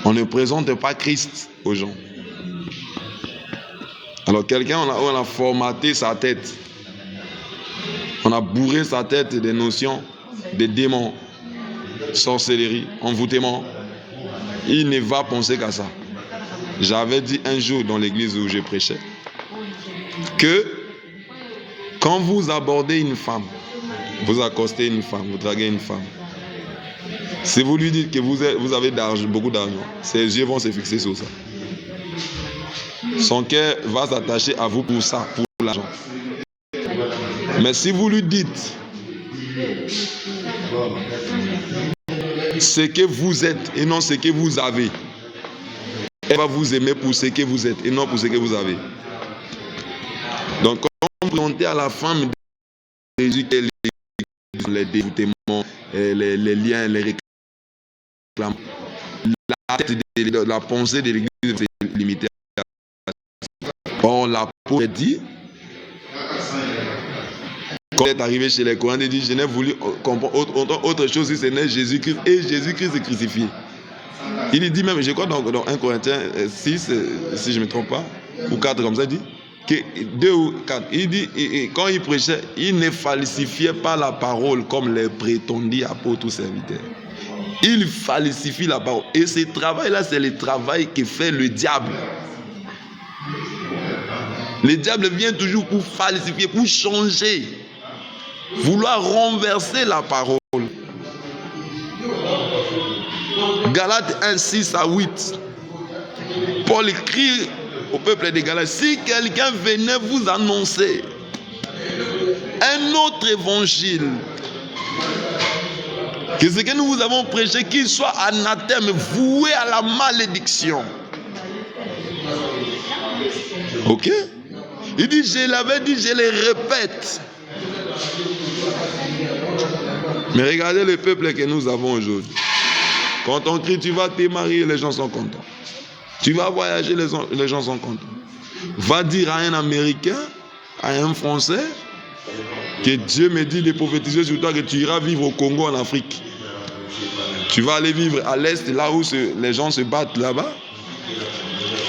On ne présente pas Christ aux gens. Alors quelqu'un, on a formaté sa tête. On a bourré sa tête des notions, des démons, sorcellerie, envoûtement. Il ne va penser qu'à ça. J'avais dit un jour dans l'église où je prêchais que quand vous abordez une femme, vous accostez une femme, vous draguez une femme, si vous lui dites que vous avez beaucoup d'argent, ses yeux vont se fixer sur ça. Son cœur va s'attacher à vous pour ça, pour l'argent. Mais si vous lui dites ce que vous êtes et non ce que vous avez, elle va vous aimer pour ce que vous êtes et non pour ce que vous avez. Donc, quand vous présentez à la femme de Jésus les dévoutements, les liens, les réclamations, la pensée de l'église est limitée. Or, l'apôtre dit, quand il est arrivé chez les Corinthiens, il dit, je n'ai voulu comprendre autre chose si ce n'est Jésus-Christ et Jésus-Christ est crucifié. Il dit même, je crois dans 1 Corinthiens 6, si je ne me trompe pas, ou 4 comme ça, il dit, que 2 ou 4, il dit, et quand il prêchait, il ne falsifiait pas la parole comme les prétendus apôtres ou serviteurs. Il falsifie la parole. Et ce travail-là, c'est le travail que fait le diable. Le diable vient toujours pour falsifier, pour changer, vouloir renverser la parole. Galates 1, 6 à 8. Paul écrit au peuple des Galates, si quelqu'un venait vous annoncer un autre évangile, que ce que nous vous avons prêché, qu'il soit anathème, voué à la malédiction. Ok? Il dit, je l'avais dit, je le répète. Mais regardez le peuple que nous avons aujourd'hui. Quand on crie, tu vas te marier, les gens sont contents. Tu vas voyager, les gens sont contents. Va dire à un Américain, à un Français, que Dieu me dit de prophétiser sur toi que tu iras vivre au Congo, en Afrique. Tu vas aller vivre à l'est, là où les gens se battent là-bas.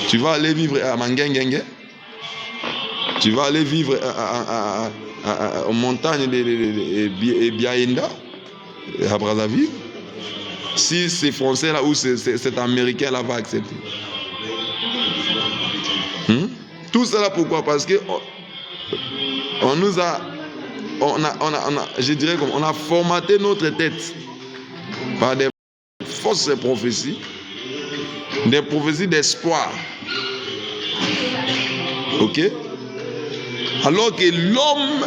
Tu vas aller vivre à Mangengengue. Tu vas aller vivre aux montagnes de Biaenda, à Brazzaville. Si c'est français là ou c'est américain là va accepter. Tout cela pourquoi? Parce que on nous a, je dirais comme on a formaté notre tête par des fausses prophéties, des prophéties d'espoir. Ok? Alors que l'homme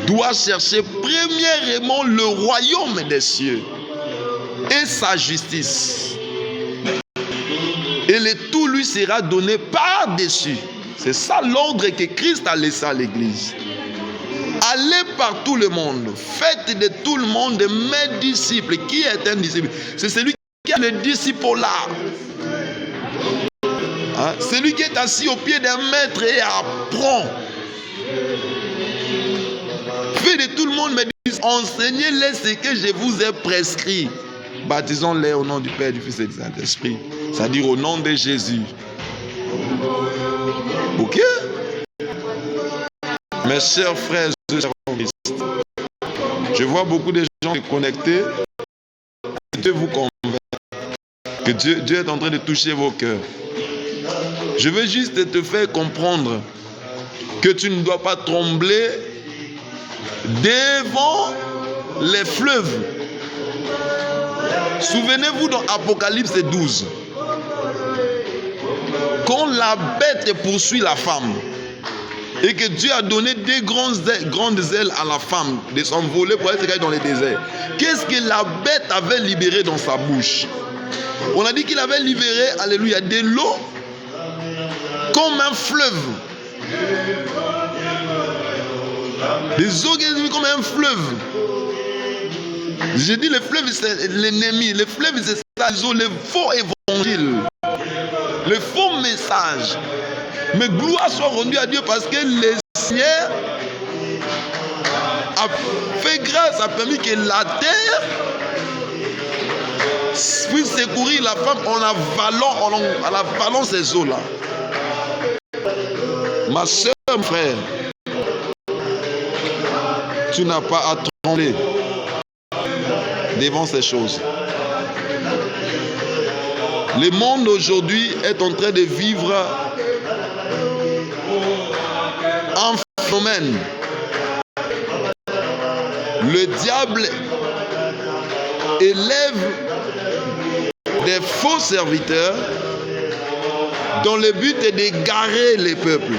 doit chercher premièrement le royaume des cieux et sa justice. Et le tout lui sera donné par-dessus. C'est ça l'ordre que Christ a laissé à l'église. Allez par tout le monde, faites de tout le monde mes disciples. Qui est un disciple? C'est celui qui a le disciple-là. Celui qui est assis au pied d'un maître et apprend. Faites de tout le monde mes disciples. Enseignez-les ce que je vous ai prescrit. Baptisons-les au nom du Père, du Fils et du Saint-Esprit. C'est-à-dire au nom de Jésus. Ok? Mes chers frères et sœurs en Christ, je vois beaucoup de gens connectés. Dieu vous convainc que Dieu est en train de toucher vos cœurs. Je veux juste te faire comprendre que tu ne dois pas trembler devant les fleuves. Souvenez-vous dans Apocalypse 12, quand la bête poursuit la femme et que Dieu a donné des grandes ailes à la femme de s'envoler pour aller se cacher dans les déserts. Qu'est-ce que la bête avait libéré dans sa bouche? On a dit qu'il avait libéré, alléluia, de l'eau comme un fleuve. Des eaux comme un fleuve. J'ai dit le fleuve c'est l'ennemi. Le fleuve c'est ça, le faux évangile. Le faux message. Mais gloire soit rendue à Dieu parce que le Seigneur a fait grâce, a permis que la terre puisse secourir la femme en avalant ces eaux-là. Ma soeur, mon frère, tu n'as pas à trembler devant ces choses. Le monde aujourd'hui est en train de vivre un phénomène. Le diable élève des faux serviteurs dans le but d'égarer les peuples.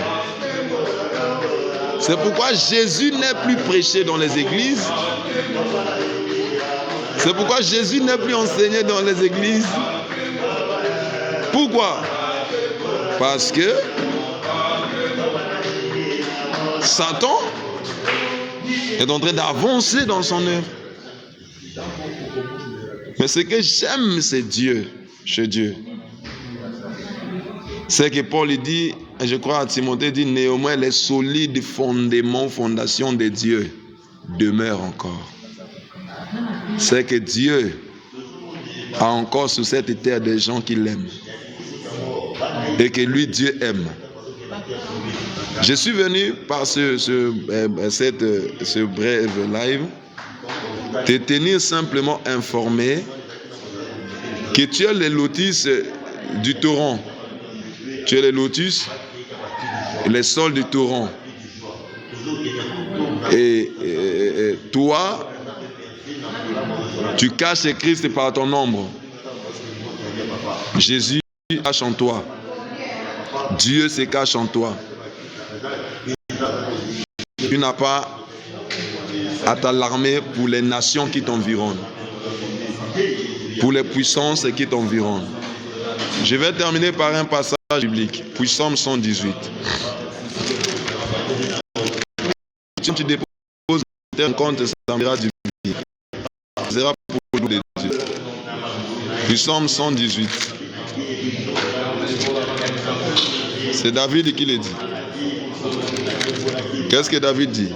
C'est pourquoi Jésus n'est plus prêché dans les églises. C'est pourquoi Jésus n'est plus enseigné dans les églises. Pourquoi? Parce que Satan est en train d'avancer dans son œuvre. Mais ce que j'aime, c'est Dieu, chez Dieu. C'est que Paul dit, je crois à Timothée, dit néanmoins les solides fondations de Dieu demeurent encore. C'est que Dieu a encore sur cette terre des gens qui l'aiment. Et que lui, Dieu aime. Je suis venu par ce bref live te tenir simplement informé que tu as les lotus du torrent. Tu as les lotus, les sols du torrent. Et toi, tu caches Christ par ton ombre. Jésus se cache en toi. Dieu se cache en toi. Tu n'as pas à t'alarmer pour les nations qui t'environnent, pour les puissances qui t'environnent. Je vais terminer par un passage biblique, Psaume 118. Si tu déposes un compte, ça ira du bien. Ça sera pour de Dieu. Psaume 118. C'est David qui le dit. Qu'est-ce que David dit?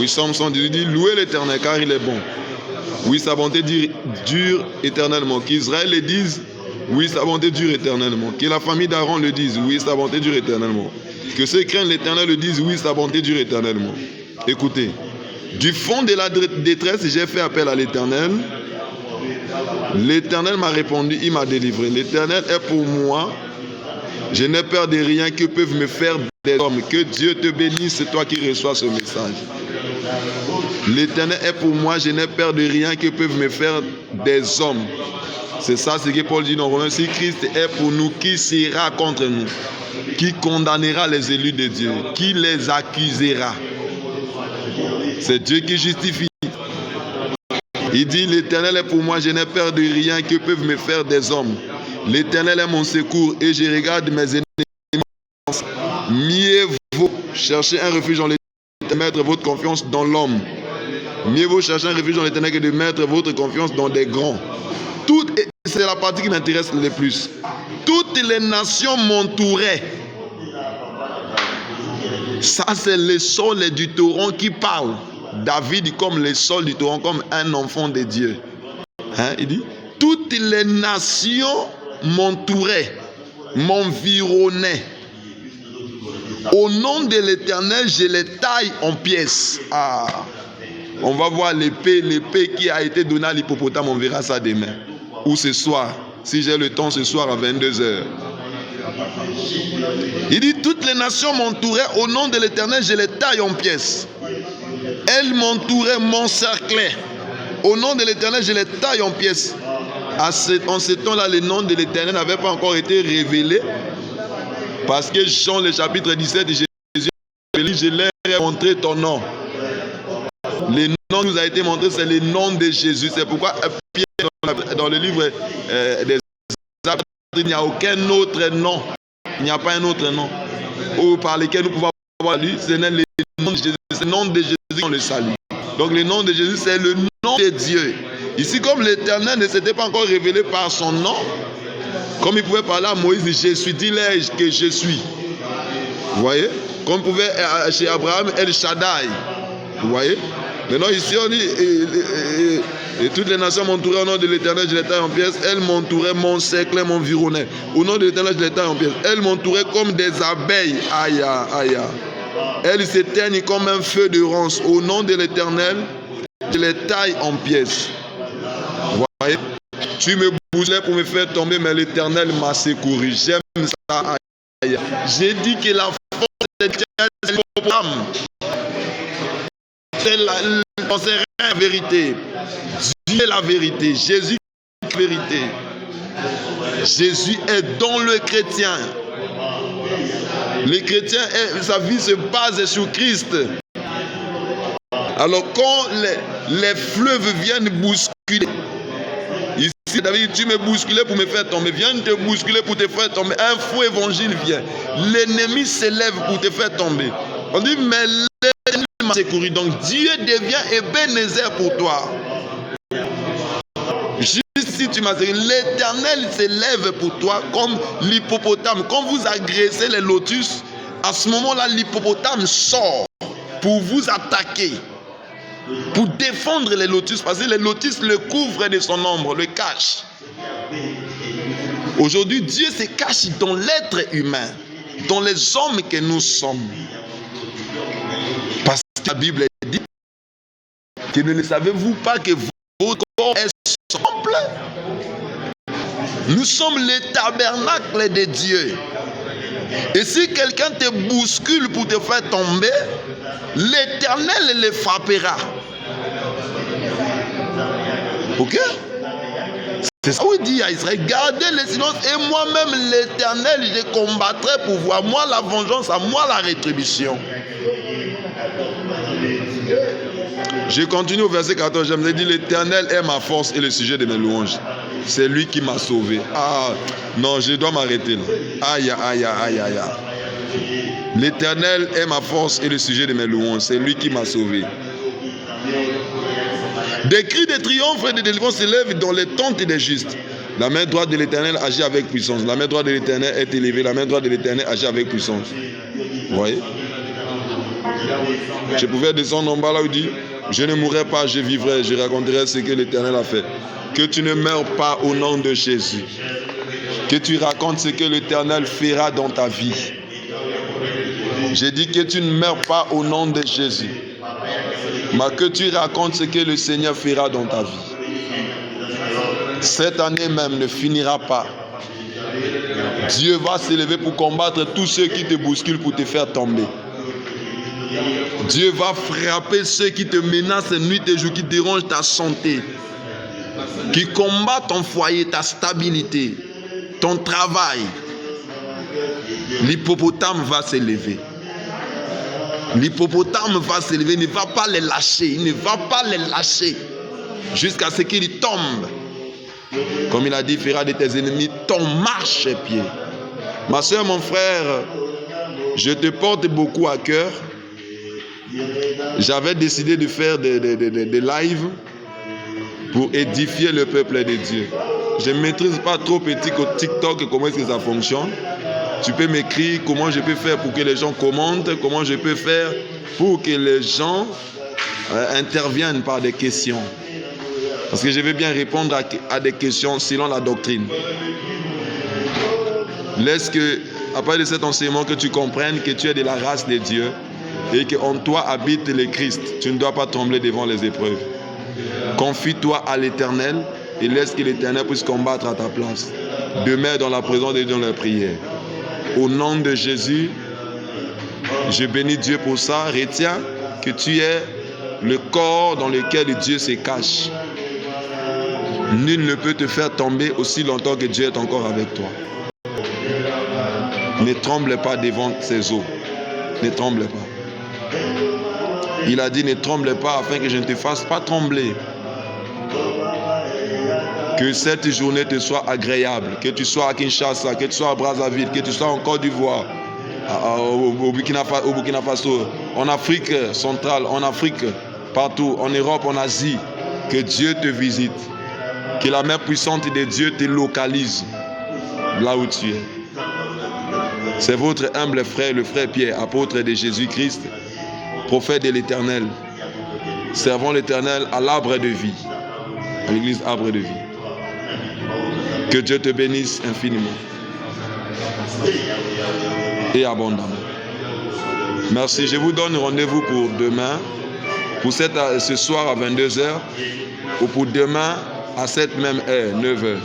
Psaume 118 dit, louez l'Éternel car il est bon. Oui, sa bonté dure éternellement. Qu'Israël le dise, oui, sa bonté dure éternellement. Que la famille d'Aaron le dise, oui, sa bonté dure éternellement. Que ceux qui craignent l'Éternel le disent, oui, sa bonté dure éternellement. Écoutez, du fond de la détresse, j'ai fait appel à l'Éternel. L'Éternel m'a répondu, il m'a délivré. L'Éternel est pour moi. Je n'ai peur de rien que peuvent me faire des hommes. Que Dieu te bénisse, c'est toi qui reçois ce message. L'Éternel est pour moi, je n'ai peur de rien que peuvent me faire des hommes. C'est ça ce que Paul dit dans Romains. Si Christ est pour nous, qui sera contre nous? Qui condamnera les élus de Dieu? Qui les accusera? C'est Dieu qui justifie. Il dit, l'Éternel est pour moi, je n'ai peur de rien que peuvent me faire des hommes. L'Éternel est mon secours et je regarde mes ennemis. Mieux vaut chercher un refuge dans l'Éternel, mettre votre confiance dans l'homme. Mieux vaut chercher un refuge dans l'Éternel que de mettre votre confiance dans des grands. C'est la partie qui m'intéresse le plus. Toutes les nations m'entouraient. Ça, c'est le sol du torrent qui parle. David comme le sol du torrent, comme un enfant de Dieu. Il dit, toutes les nations m'entouraient, m'environnaient. Au nom de l'Éternel, je les taille en pièces. On va voir l'épée qui a été donnée à l'hippopotame, on verra ça demain. Ou ce soir, si j'ai le temps ce soir à 22h. Il dit, toutes les nations m'entouraient, au nom de l'Éternel, je les taille en pièces. Elles m'entouraient, m'encerclaient. Au nom de l'Éternel, je les taille en pièces. En ce temps-là, le nom de l'Éternel n'avait pas encore été révélé. Parce que Jean, le chapitre 17, Jésus, je leur ai montré ton nom. Le nom qui nous a été montré, c'est le nom de Jésus. C'est pourquoi Pierre, dans le livre des Actes, il n'y a aucun autre nom. Il n'y a pas un autre nom par lequel nous pouvons avoir lui. Ce n'est le nom de Jésus. C'est le nom de Jésus qu'on le salue. Donc le nom de Jésus, c'est le nom de Dieu. Ici, comme l'Éternel ne s'était pas encore révélé par son nom, comme il pouvait parler à Moïse, je suis, dis-le que je suis. Vous voyez? Comme pouvait chez Abraham, El Shaddai. Vous voyez? Maintenant ici on dit, et toutes les nations m'entouraient au nom de l'Éternel, je les taille en pièces. Elles m'entouraient, m'encerclaient, m'environnaient. Au nom de l'Éternel, je les taille en pièces. Elles m'entouraient comme des abeilles. Aïe, aïe. Elles s'éteignent comme un feu de ronce. Au nom de l'Éternel, je les taille en pièces. Vous voyez? Tu me bousculais pour me faire tomber, mais l'Éternel m'a secouru. J'aime ça. Aïe. J'ai dit que la force de l'Éternel, c'est l'hippopotame. C'est la vérité. Dieu est la vérité. Jésus est la vérité. Jésus est dans le chrétien. Le chrétien, sa vie se base sur Christ. Alors quand les fleuves viennent bousculer, ici David, tu me bousculais pour me faire tomber, viens te bousculer pour te faire tomber. Un faux évangile vient. L'ennemi s'élève pour te faire tomber. On dit, mais l'ennemi m'a secouru. Donc Dieu devient Ebenezer pour toi. Juste si tu m'as secouru, l'Éternel s'élève pour toi comme l'hippopotame. Quand vous agressez les lotus, à ce moment-là, l'hippopotame sort pour vous attaquer, pour défendre les lotus, parce que les lotus le couvrent de son ombre, le cachent. Aujourd'hui, Dieu se cache dans l'être humain, dans les hommes que nous sommes. Parce que la Bible dit que ne savez-vous pas que votre corps est simple? Nous sommes le tabernacle de Dieu. Et si quelqu'un te bouscule pour te faire tomber, l'Éternel le frappera. Ok? C'est ça qu'il dit à Israël, gardez le silence et moi-même l'Éternel, je combattrai pour vous. À moi la vengeance, à moi la rétribution. Je continue au verset 14, j'aimerais dire, l'Éternel est ma force et le sujet de mes louanges. C'est lui qui m'a sauvé. Ah, non, je dois m'arrêter là. Aïe, aïe, aïe, aïe, aïe. L'Éternel est ma force et le sujet de mes louanges. C'est lui qui m'a sauvé. Des cris de triomphe et de délivrance s'élèvent dans les tentes des justes. La main droite de l'Éternel agit avec puissance. La main droite de l'Éternel est élevée. La main droite de l'Éternel agit avec puissance. Vous voyez? Je pouvais descendre en bas là où il dit, je ne mourrai pas, je vivrai, je raconterai ce que l'Éternel a fait. Que tu ne meurs pas au nom de Jésus. Que tu racontes ce que l'Éternel fera dans ta vie. J'ai dit que tu ne meurs pas au nom de Jésus, mais que tu racontes ce que le Seigneur fera dans ta vie. Cette année même ne finira pas. Dieu va s'élever pour combattre tous ceux qui te bousculent pour te faire tomber. Dieu va frapper ceux qui te menacent nuit et jour, qui dérangent ta santé, qui combattent ton foyer, ta stabilité, ton travail. L'hippopotame va s'élever. L'hippopotame va s'élever, il ne va pas les lâcher, il ne va pas les lâcher jusqu'à ce qu'il tombe. Comme il a dit, il fera de tes ennemis ton marchepied. Ma soeur, mon frère, je te porte beaucoup à cœur. J'avais décidé de faire des lives pour édifier le peuple de Dieu. Je ne maîtrise pas trop petit au TikTok comment est-ce que ça fonctionne. Tu peux m'écrire comment je peux faire pour que les gens commentent, comment je peux faire pour que les gens interviennent par des questions. Parce que je vais bien répondre à des questions selon la doctrine. Laisse que, après de cet enseignement, que tu comprennes que tu es de la race de Dieu et qu'en toi habite le Christ. Tu ne dois pas trembler devant les épreuves. Confie-toi à l'Éternel et laisse que l'Éternel puisse combattre à ta place. Demeure dans la présence de Dieu dans la prière. Au nom de Jésus, je bénis Dieu pour ça. Retiens que tu es le corps dans lequel Dieu se cache. Nul ne peut te faire tomber aussi longtemps que Dieu est encore avec toi. Ne tremble pas devant ses eaux. Ne tremble pas. Il a dit, ne tremble pas afin que je ne te fasse pas trembler. Que cette journée te soit agréable. Que tu sois à Kinshasa, que tu sois à Brazzaville, que tu sois en Côte d'Ivoire, au Burkina Faso, en Afrique centrale, en Afrique, partout, en Europe, en Asie. Que Dieu te visite. Que la main puissante de Dieu te localise là où tu es. C'est votre humble frère, le frère Pierre, apôtre de Jésus-Christ, prophète de l'Éternel. Servons l'Éternel à l'arbre de vie, à l'église arbre de vie. Que Dieu te bénisse infiniment et abondamment. Merci. Je vous donne rendez-vous pour demain, pour ce soir à 22h, ou pour demain à cette même heure, 9h,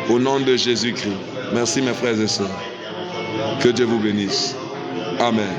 au nom de Jésus-Christ. Merci mes frères et sœurs. Que Dieu vous bénisse. Amen.